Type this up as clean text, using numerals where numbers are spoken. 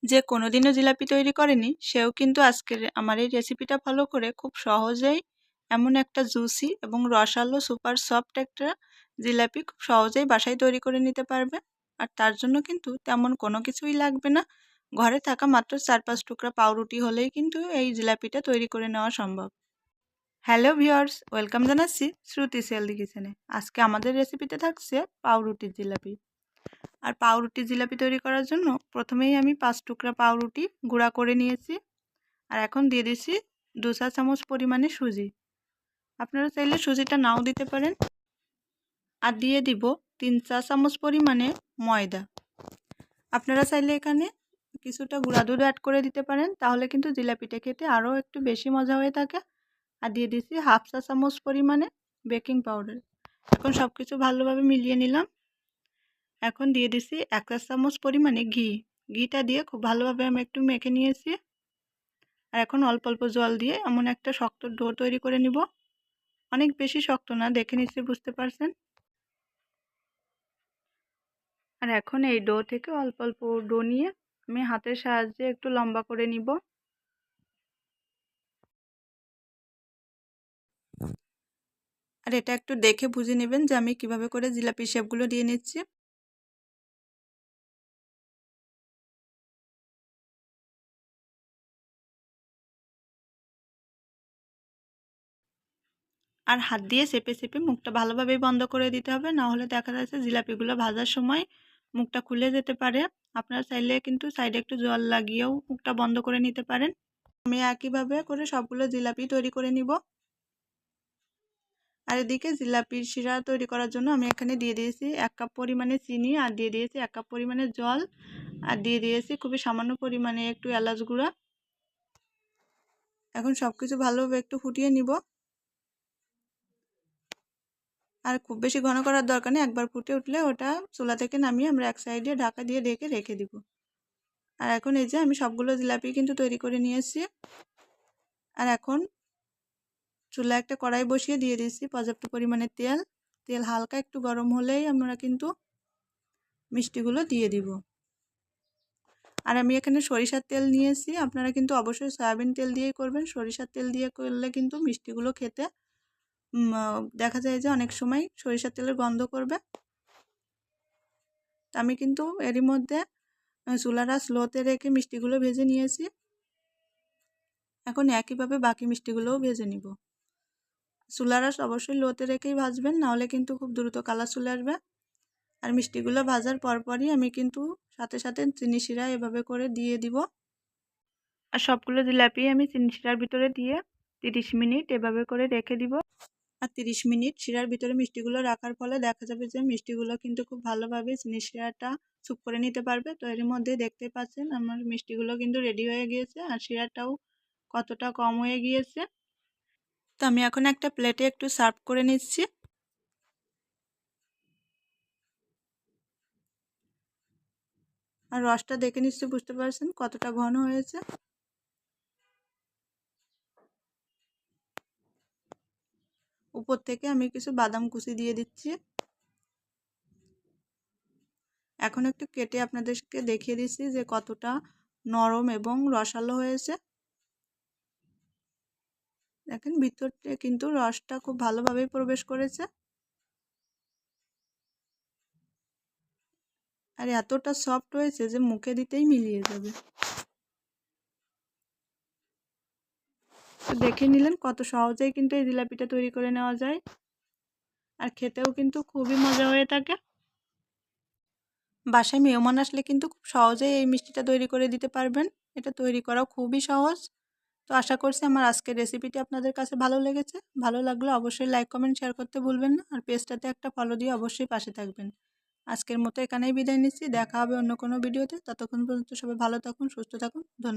যে কোনোদিনও জিলাপি তৈরি করেনি সেও কিন্তু আজকের আমার এই রেসিপিটা ফলো করে খুব সহজেই এমন একটা জুসি এবং রসালো সুপার সফট একটা জিলাপি খুব সহজেই বাসায় তৈরি করে নিতে পারবে। আর তার জন্য কিন্তু তেমন কোনো কিছুই লাগবে না, ঘরে থাকা মাত্র 4-5 টুকরা পাউরুটি হলেই কিন্তু এই জিলাপিটা তৈরি করে নেওয়া সম্ভব। হ্যালো ভিউয়ার্স, ওয়েলকাম জানাচ্ছি শ্রুতি হেলদি কিচেনে। আজকে আমাদের রেসিপিতে থাকছে পাউরুটির জিলাপি। আর পাউরুটি জিলাপি তৈরি করার জন্য প্রথমেই আমি 5 টুকরা পাউরুটি গুঁড়া করে নিয়েছি। আর এখন দিয়ে দিচ্ছি 2 চা চামচ পরিমাণে সুজি। আপনারা চাইলে সুজিটা নাও দিতে পারেন। আর দিয়ে দিব 3 চা চামচ পরিমাণে ময়দা। আপনারা চাইলে এখানে কিছুটা গুঁড়া দুধ অ্যাড করে দিতে পারেন, তাহলে কিন্তু জিলাপিটা খেতে আরও একটু বেশি মজা হয়ে থাকে। আর দিয়ে দিচ্ছি 1/2 চা চামচ পরিমাণে বেকিং পাউডার। এখন সব কিছু ভালোভাবে মিলিয়ে নিলাম। এখন দিয়ে দিচ্ছি 1 চা চামচ পরিমাণে ঘি। ঘিটা দিয়ে খুব ভালোভাবে আমি একটু মেখে নিয়েছি। আর এখন অল্প অল্প জল দিয়ে এমন একটা শক্ত ডো তৈরি করে নিব। অনেক বেশি শক্ত না, দেখে নিশ্চয়ই বুঝতে পারছেন। আর এখন এই ডো থেকে অল্প অল্প ডো নিয়ে আমি হাতের সাহায্যে একটু লম্বা করে নিব। আর এটা একটু দেখে বুঝে নেবেন যে আমি কিভাবে করে জিলাপি শেপগুলো দিয়ে নিচ্ছি। আর হাত দিয়ে চেপে চেপে মুখটা ভালোভাবে বন্ধ করে দিতে হবে, না হলে দেখা যাচ্ছে জিলাপিগুলো ভাজার সময় মুখটা খুলে যেতে পারে। আপনারা চাইলে কিন্তু সাইডে একটু জল লাগিয়েও মুখটা বন্ধ করে নিতে পারেন। আমি একইভাবে করে সবগুলো জিলাপি তৈরি করে নিব। আর এদিকে জিলাপির শিরা তৈরি করার জন্য আমি এখানে দিয়ে দিয়েছি 1 কাপ পরিমাণে চিনি, আর দিয়ে দিয়েছি 1 কাপ পরিমাণে জল, আর দিয়ে দিয়েছি খুবই সামান্য পরিমাণে একটু এলাচ গুঁড়া। এখন সব কিছু ভালোভাবে একটু ফুটিয়ে নিব। আর খুব বেশি ঘন করার দরকার নেই, একবার ফুটে উঠলে ওটা চুলা থেকে নামিয়ে আমরা এক সাইডে ঢাকা দিয়ে ঢেকে রেখে দিব। আর এখন এই যে আমি সবগুলো জিলাপি কিন্তু তৈরি করে নিয়েছি। আর এখন চুলায় একটা কড়াই বসিয়ে দিয়ে দিয়েছি পর্যাপ্ত পরিমাণে তেল। তেল হালকা একটু গরম হলেই আমরা কিন্তু মিষ্টিগুলো দিয়ে দিব। আর আমি এখানে সরিষার তেল নিয়েছি, আপনারা কিন্তু অবশ্যই সয়াবিন তেল দিয়েই করবেন। সরিষার তেল দিয়ে করলে কিন্তু মিষ্টিগুলো খেতে দেখা যায় যে অনেক সময় সরিষার তেলের গন্ধ করবে। তো আমি কিন্তু এরই মধ্যে চুলাটা স্লোতে রেখে মিষ্টিগুলো ভেজে নিয়েছি। এখন একইভাবে বাকি মিষ্টিগুলোও ভেজে নিব। চুলাটা অবশ্যই লোতে রেখেই ভাজবেন, নাহলে কিন্তু খুব দ্রুত কালার চলে আসবে। আর মিষ্টিগুলো ভাজার পরপরই আমি কিন্তু সাথে সাথে চিনি শিরা এভাবে করে দিয়ে দিব। আর সবগুলো জিলাপি আমি চিনি শিরার ভিতরে দিয়ে 30 মিনিট এভাবে করে রেখে দিব। আর 30 মিনিট শিরার ভিতরে মিষ্টিগুলো রাখার ফলে দেখা যাবে যে মিষ্টিগুলো কিন্তু খুব ভালোভাবে চিনি শিরাটা চুপ করে নিতে পারবে। তো এর মধ্যে দেখতে পাচ্ছেন আমার মিষ্টিগুলো কিন্তু রেডি হয়ে গিয়েছে, আর শিরাটাও কতটা কম হয়ে গিয়েছে। তো আমি এখন একটা প্লেটে একটু সার্ভ করে নিচ্ছি। আর রসটা দেখে নিশ্চয়ই বুঝতে পারছেন কতটা ঘন হয়েছে। উপর থেকে আমি কিছু বাদাম কুচি দিয়ে দিচ্ছি। এখন একটু কেটে আপনাদেরকে দেখিয়ে দিচ্ছি যে কতটা নরম এবং রসালো হয়েছে। দেখেন ভিতরটা কিন্তু রসটা খুব ভালোভাবেই প্রবেশ করেছে। আর এতটা সফট হয়েছে যে মুখে দিতেই মিলিয়ে যাবে। তো দেখে নিলেন কত সহজেই কিন্তু এই জিলাপিটা তৈরি করে নেওয়া যায়। আর খেতেও কিন্তু খুবই মজা হয়ে থাকে। বাসায় মেহমান আসলে কিন্তু খুব সহজেই এই মিষ্টিটা তৈরি করে দিতে পারবেন। এটা তৈরি করাও খুবই সহজ। তো আশা করছি আমার আজকের রেসিপিটি আপনাদের কাছে ভালো লেগেছে। ভালো লাগলে অবশ্যই লাইক কমেন্ট শেয়ার করতে ভুলবেন না। আর পেজটাতে একটা ফলো দিয়ে অবশ্যই পাশে থাকবেন। আজকের মতো এখানেই বিদায় নিচ্ছি। দেখা হবে অন্য কোনো ভিডিওতে। ততক্ষণ পর্যন্ত সবাই ভালো থাকুন, সুস্থ থাকুন। ধন্যবাদ।